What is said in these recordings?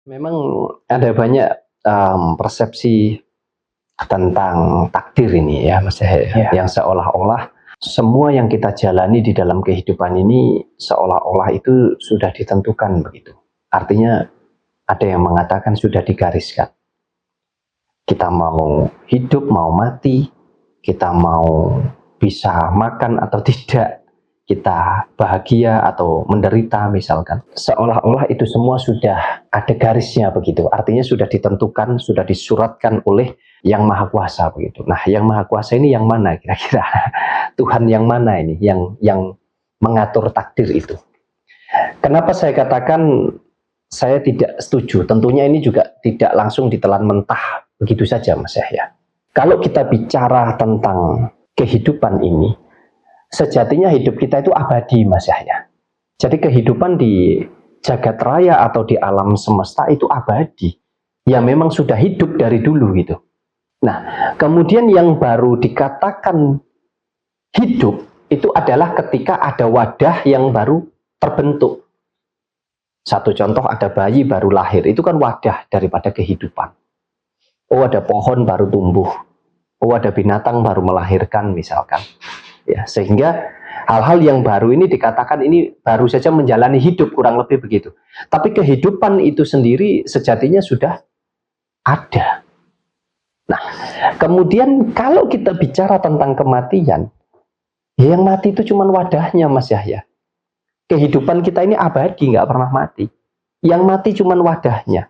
Memang ada banyak persepsi tentang takdir ini ya, Mas Yahya, Ya. yang seolah-olah semua yang kita jalani di dalam kehidupan ini seolah-olah itu sudah ditentukan begitu. Artinya ada yang mengatakan sudah digariskan. Kita mau hidup, mau mati, kita mau bisa makan atau tidak, kita bahagia atau menderita misalkan. Seolah-olah itu semua sudah ada garisnya begitu. Artinya sudah ditentukan, sudah disuratkan oleh Yang Maha Kuasa begitu. Nah, Yang Maha Kuasa ini yang mana kira-kira? Tuhan yang mana ini yang mengatur takdir itu? Kenapa saya katakan saya tidak setuju? Tentunya ini juga tidak langsung ditelan mentah begitu saja, Mas Yahya. Kalau kita bicara tentang kehidupan ini, sejatinya hidup kita itu abadi, Mas Yahya. Jadi kehidupan di jagat raya atau di alam semesta itu abadi. Ya memang sudah hidup dari dulu gitu. Nah, kemudian yang baru dikatakan hidup itu adalah ketika ada wadah yang baru terbentuk. Satu contoh, ada bayi baru lahir, itu kan wadah daripada kehidupan. Oh, ada pohon baru tumbuh. Oh, ada binatang baru melahirkan misalkan. Ya, sehingga hal-hal yang baru ini dikatakan ini baru saja menjalani hidup, kurang lebih begitu. Tapi kehidupan itu sendiri sejatinya sudah ada. Nah, kemudian kalau kita bicara tentang kematian, ya yang mati itu cuma wadahnya, Mas Yahya. Kehidupan kita ini abadi, nggak pernah mati. Yang mati cuma wadahnya.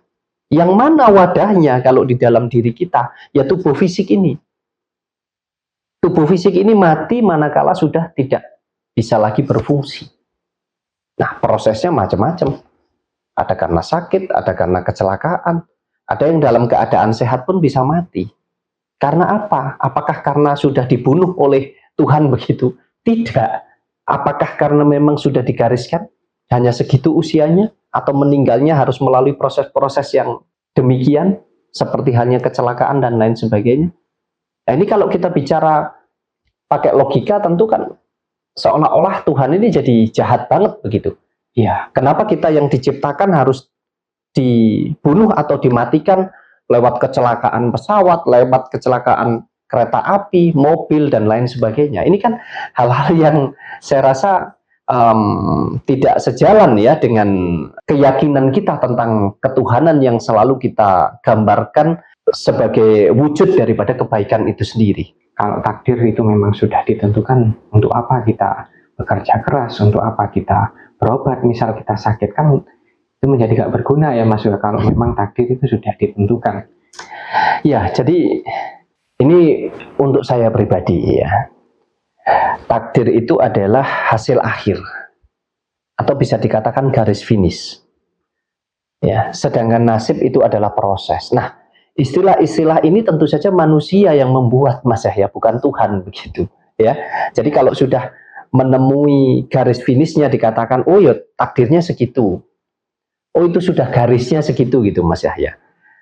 Yang mana wadahnya kalau di dalam diri kita? Ya tubuh fisik ini. Tubuh fisik ini mati manakala sudah tidak bisa lagi berfungsi. Nah, prosesnya macam-macam. Ada karena sakit, ada karena kecelakaan, ada yang dalam keadaan sehat pun bisa mati. Karena apa? Apakah karena sudah dibunuh oleh Tuhan begitu? Tidak. Apakah karena memang sudah digariskan hanya segitu usianya, atau meninggalnya harus melalui proses-proses yang demikian, seperti hanya kecelakaan dan lain sebagainya? Nah, ini kalau kita bicara pakai logika, tentu kan seolah-olah Tuhan ini jadi jahat banget begitu. Ya, kenapa kita yang diciptakan harus dibunuh atau dimatikan lewat kecelakaan pesawat, lewat kecelakaan kereta api, mobil, dan lain sebagainya? Ini kan hal-hal yang saya rasa tidak sejalan ya dengan keyakinan kita tentang ketuhanan yang selalu kita gambarkan sebagai wujud daripada kebaikan itu sendiri. Kalau takdir itu memang sudah ditentukan, untuk apa kita bekerja keras, untuk apa kita berobat, misal kita sakit, kan itu menjadi gak berguna ya Mas. Kalau memang takdir itu sudah ditentukan. Ya, jadi ini untuk saya pribadi ya. Takdir itu adalah hasil akhir, atau bisa dikatakan garis finish. Ya, sedangkan nasib itu adalah proses. Nah, istilah-istilah ini tentu saja manusia yang membuat, Mas Yahya, bukan Tuhan begitu. Ya, jadi kalau sudah menemui garis finishnya dikatakan, oh ya takdirnya segitu. Oh itu sudah garisnya segitu gitu, Mas Yahya.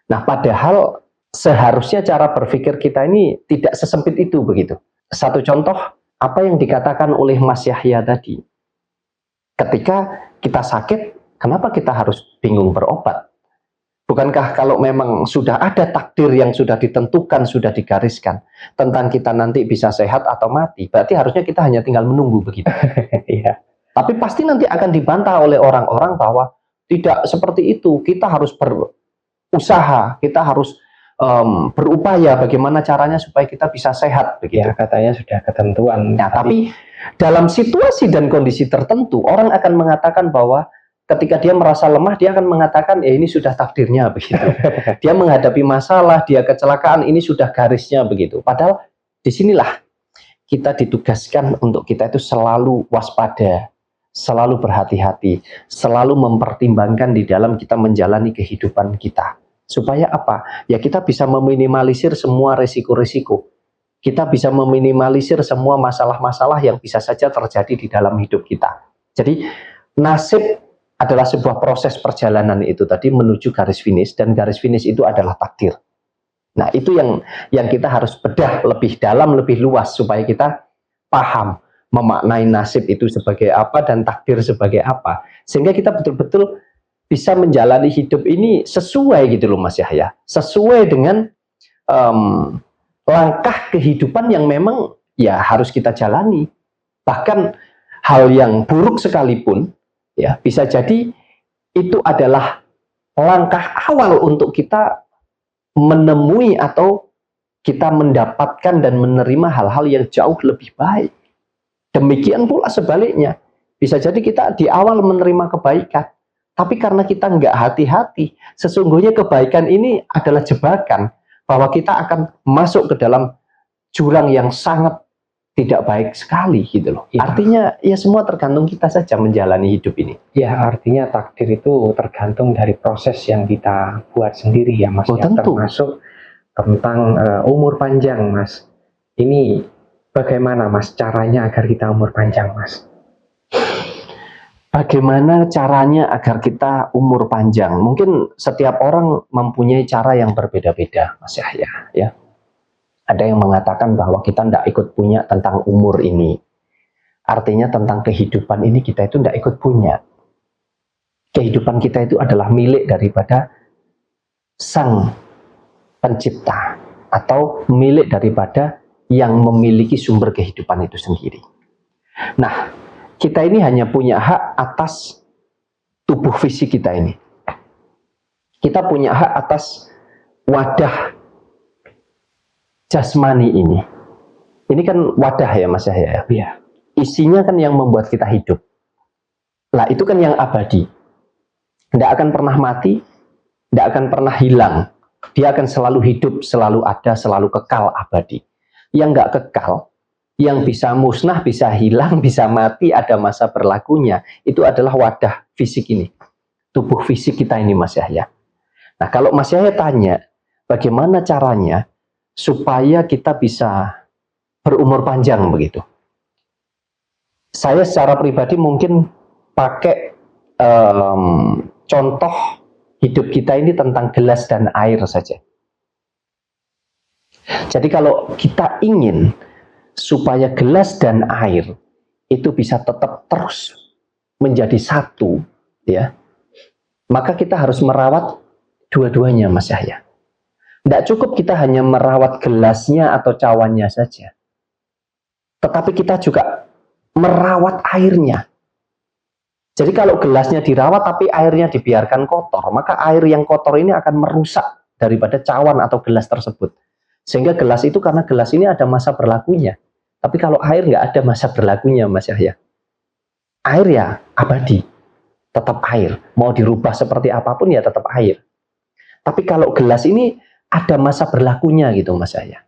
Nah, padahal seharusnya cara berpikir kita ini tidak sesempit itu begitu. Satu contoh, apa yang dikatakan oleh Mas Yahya tadi. Ketika kita sakit, kenapa kita harus bingung berobat? Bukankah kalau memang sudah ada takdir yang sudah ditentukan, sudah digariskan tentang kita nanti bisa sehat atau mati, berarti harusnya kita hanya tinggal menunggu begitu. Iya. Tapi pasti nanti akan dibantah oleh orang-orang bahwa tidak seperti itu. Kita harus berusaha, kita harus berupaya bagaimana caranya supaya kita bisa sehat begitu. Ya, katanya sudah ketentuan. Nah, tapi dalam situasi dan kondisi tertentu, orang akan mengatakan bahwa ketika dia merasa lemah, dia akan mengatakan, ya ini sudah takdirnya begitu. Dia menghadapi masalah, dia kecelakaan, ini sudah garisnya begitu. Padahal disinilah kita ditugaskan untuk kita itu selalu waspada, selalu berhati-hati, selalu mempertimbangkan di dalam kita menjalani kehidupan kita. Supaya apa? Ya kita bisa meminimalisir semua resiko-resiko. Kita bisa meminimalisir semua masalah-masalah yang bisa saja terjadi di dalam hidup kita. Jadi nasib adalah sebuah proses perjalanan itu tadi menuju garis finish, dan garis finish itu adalah takdir. Nah, itu yang kita harus bedah lebih dalam, lebih luas supaya kita paham memaknai nasib itu sebagai apa dan takdir sebagai apa. Sehingga kita betul-betul bisa menjalani hidup ini sesuai gitu loh Mas Yahya, sesuai dengan langkah kehidupan yang memang ya harus kita jalani. Bahkan hal yang buruk sekalipun ya bisa jadi itu adalah langkah awal untuk kita menemui atau kita mendapatkan dan menerima hal-hal yang jauh lebih baik. Demikian pula sebaliknya, bisa jadi kita di awal menerima kebaikan, tapi karena kita nggak hati-hati, sesungguhnya kebaikan ini adalah jebakan, bahwa kita akan masuk ke dalam jurang yang sangat tidak baik sekali gitu loh. Ya. Artinya ya semua tergantung kita saja menjalani hidup ini. Ya, artinya takdir itu tergantung dari proses yang kita buat sendiri ya Mas. Oh, Ya, tentu. termasuk tentang umur panjang Mas. Ini bagaimana Mas caranya agar kita umur panjang Mas? Bagaimana caranya agar kita umur panjang? Mungkin setiap orang mempunyai cara yang berbeda-beda Mas Yahya ya. Ada yang mengatakan bahwa kita tidak ikut punya tentang umur ini. Artinya tentang kehidupan ini kita itu tidak ikut punya. Kehidupan kita itu adalah milik daripada Sang Pencipta atau milik daripada yang memiliki sumber kehidupan itu sendiri. Nah, kita ini hanya punya hak atas tubuh fisik kita ini. Kita punya hak atas wadah jasmani ini. Ini kan wadah ya Mas Yahya. Ya. Isinya kan yang membuat kita hidup. Lah itu kan yang abadi. Tidak akan pernah mati, tidak akan pernah hilang. Dia akan selalu hidup, selalu ada, selalu kekal abadi. Yang nggak kekal, yang bisa musnah, bisa hilang, bisa mati, ada masa berlakunya. Itu adalah wadah fisik ini. Tubuh fisik kita ini Mas Yahya. Nah kalau Mas Yahya tanya, bagaimana caranya supaya kita bisa berumur panjang begitu. Saya secara pribadi mungkin pakai contoh hidup kita ini tentang gelas dan air saja. Jadi kalau kita ingin supaya gelas dan air itu bisa tetap terus menjadi satu, ya, maka kita harus merawat dua-duanya Mas Yahya. Tidak cukup kita hanya merawat gelasnya atau cawannya saja. Tetapi kita juga merawat airnya. Jadi kalau gelasnya dirawat tapi airnya dibiarkan kotor, maka air yang kotor ini akan merusak daripada cawan atau gelas tersebut. Sehingga gelas itu, karena gelas ini ada masa berlakunya. Tapi kalau air nggak ada masa berlakunya Mas Yahya. Air ya abadi, tetap air. Mau dirubah seperti apapun ya tetap air. Tapi kalau gelas ini ada masa berlakunya gitu Mas Yahya.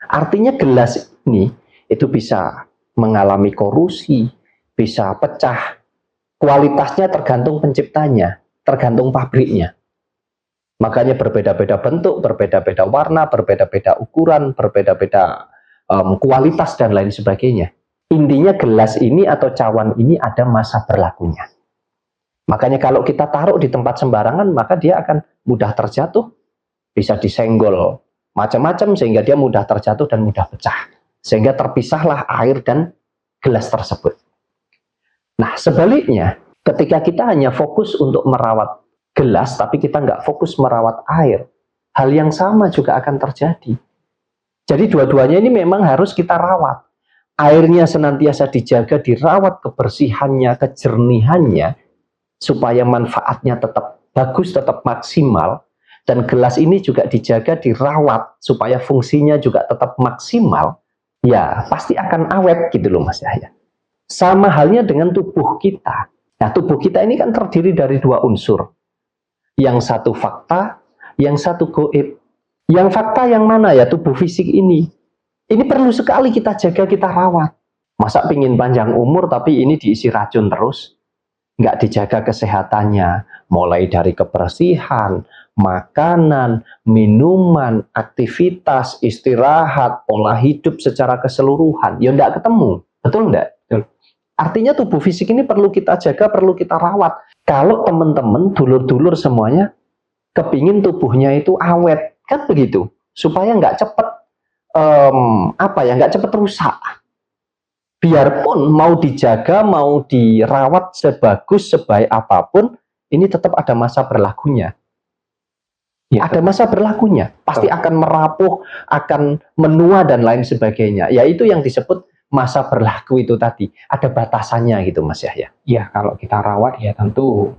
Artinya gelas ini itu bisa mengalami korosi, bisa pecah. Kualitasnya tergantung penciptanya, tergantung pabriknya. Makanya berbeda-beda bentuk, berbeda-beda warna, berbeda-beda ukuran, berbeda-beda kualitas dan lain sebagainya. Intinya gelas ini atau cawan ini ada masa berlakunya. Makanya kalau kita taruh di tempat sembarangan, maka dia akan mudah terjatuh, bisa disenggol macam-macam sehingga dia mudah terjatuh dan mudah pecah. Sehingga terpisahlah air dan gelas tersebut. Nah sebaliknya, ketika kita hanya fokus untuk merawat gelas, tapi kita nggak fokus merawat air, hal yang sama juga akan terjadi. Jadi dua-duanya ini memang harus kita rawat. Airnya senantiasa dijaga, dirawat kebersihannya, kejernihannya, supaya manfaatnya tetap bagus, tetap maksimal. Dan gelas ini juga dijaga, dirawat, supaya fungsinya juga tetap maksimal. Ya, pasti akan awet gitu loh Mas Yahya. Sama halnya dengan tubuh kita. Nah, tubuh kita ini kan terdiri dari dua unsur. Yang satu fakta, yang satu goib. Yang fakta yang mana ya? Tubuh fisik ini. Ini perlu sekali kita jaga, kita rawat. Masa pingin panjang umur tapi ini diisi racun terus? Nggak dijaga kesehatannya. Mulai dari kebersihan, makanan, minuman, aktivitas, istirahat, pola hidup secara keseluruhan. Ya nggak ketemu. Betul nggak? Artinya tubuh fisik ini perlu kita jaga, perlu kita rawat. Kalau teman-teman, dulur-dulur semuanya, kepingin tubuhnya itu awet, kan begitu, supaya nggak cepet nggak cepet rusak. Biarpun mau dijaga, mau dirawat sebagus, sebaik apapun, ini tetap ada masa berlakunya. Ya, Ada masa berlakunya, pasti akan merapuh, akan menua dan lain sebagainya. Ya itu yang disebut masa berlaku itu tadi. Ada batasannya gitu Mas Yahya. ya kalau kita rawat ya tentu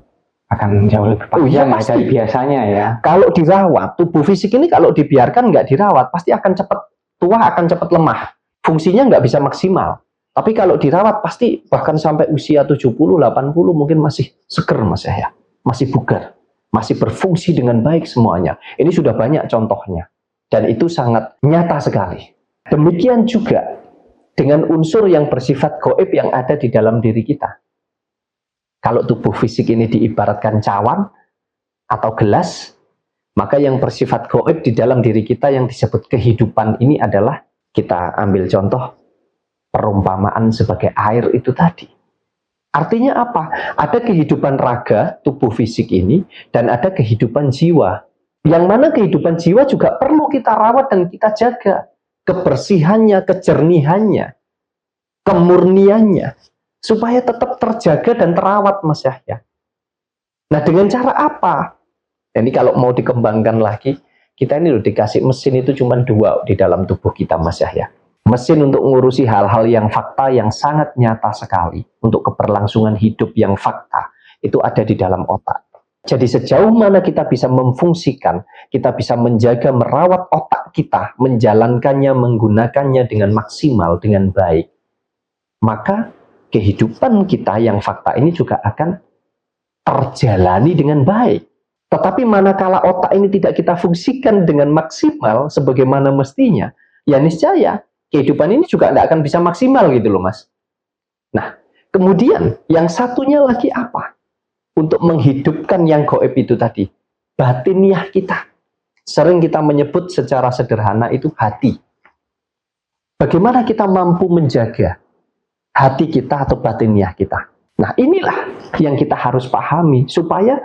akan jauh lebih Oh iya, panjang pasti. dari biasanya ya. Kalau dirawat, tubuh fisik ini kalau dibiarkan nggak dirawat, pasti akan cepat tua, akan cepat lemah. Fungsinya nggak bisa maksimal. Tapi kalau dirawat, pasti bahkan sampai usia 70, 80 mungkin masih seger Mas Yahya. Masih bugar. Masih berfungsi dengan baik semuanya. Ini sudah banyak contohnya. Dan itu sangat nyata sekali. Demikian juga dengan unsur yang bersifat gaib yang ada di dalam diri kita. Kalau tubuh fisik ini diibaratkan cawan atau gelas, maka yang bersifat gaib di dalam diri kita yang disebut kehidupan ini adalah, kita ambil contoh perumpamaan sebagai air itu tadi. Artinya apa? Ada kehidupan raga, tubuh fisik ini, dan ada kehidupan jiwa. Yang mana kehidupan jiwa juga perlu kita rawat dan kita jaga. Kebersihannya, kejernihannya, kemurniannya. Supaya tetap terjaga dan terawat Mas Yahya. Nah dengan cara apa? Ini kalau mau dikembangkan lagi, kita ini loh dikasih mesin itu cuma 2 di dalam tubuh kita Mas Yahya. Mesin untuk ngurusi hal-hal yang fakta yang sangat nyata sekali. Untuk keberlangsungan hidup yang fakta. Itu ada di dalam otak. Jadi sejauh mana kita bisa memfungsikan, kita bisa menjaga, merawat otak kita, menjalankannya, menggunakannya dengan maksimal, dengan baik. Maka kehidupan kita yang fakta ini juga akan terjalani dengan baik. Tetapi manakala otak ini tidak kita fungsikan dengan maksimal sebagaimana mestinya, ya niscaya kehidupan ini juga tidak akan bisa maksimal gitu loh Mas. Nah, kemudian yang satunya lagi apa? Untuk menghidupkan yang gaib itu tadi, batiniah kita. Sering kita menyebut secara sederhana itu hati. Bagaimana kita mampu menjaga hati kita atau batiniah kita? Nah, inilah yang kita harus pahami supaya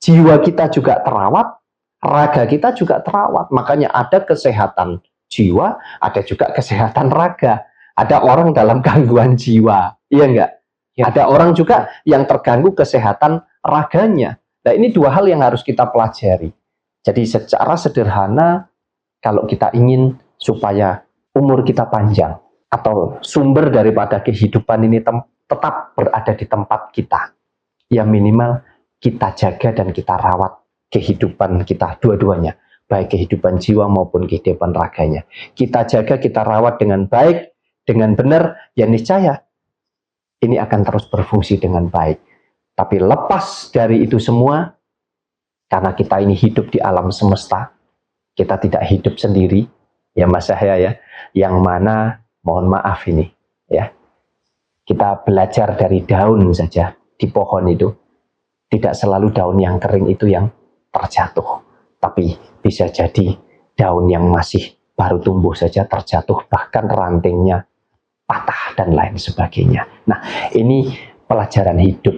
jiwa kita juga terawat, raga kita juga terawat. Makanya ada kesehatan jiwa, ada juga kesehatan raga. Ada orang dalam gangguan jiwa, iya enggak? Ya. Ada orang juga yang terganggu kesehatan raganya. Nah ini 2 hal yang harus kita pelajari. Jadi secara sederhana, kalau kita ingin supaya umur kita panjang, atau sumber daripada kehidupan ini tetap berada di tempat kita, ya minimal kita jaga dan kita rawat kehidupan kita dua-duanya. Baik kehidupan jiwa maupun kehidupan raganya. Kita jaga, kita rawat dengan baik, dengan benar, ya niscaya ini akan terus berfungsi dengan baik. Tapi lepas dari itu semua, karena kita ini hidup di alam semesta, kita tidak hidup sendiri, ya Mas Yahya ya, yang mana, mohon maaf ini, ya, kita belajar dari daun saja di pohon itu, tidak selalu daun yang kering itu yang terjatuh. Tapi bisa jadi daun yang masih baru tumbuh saja terjatuh, bahkan rantingnya patah dan lain sebagainya. Nah, ini pelajaran hidup.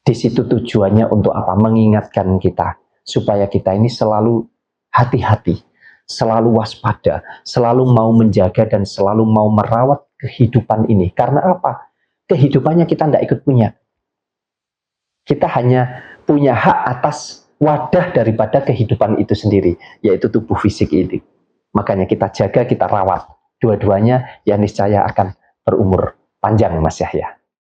Di situ tujuannya untuk apa? Mengingatkan kita supaya kita ini selalu hati-hati, selalu waspada, selalu mau menjaga dan selalu mau merawat kehidupan ini. Karena apa? Kehidupannya kita tidak ikut punya. Kita hanya punya hak atas wadah daripada kehidupan itu sendiri, yaitu tubuh fisik ini. Makanya kita jaga, kita rawat. Dua-duanya ya niscaya akan berumur panjang Mas Yahya.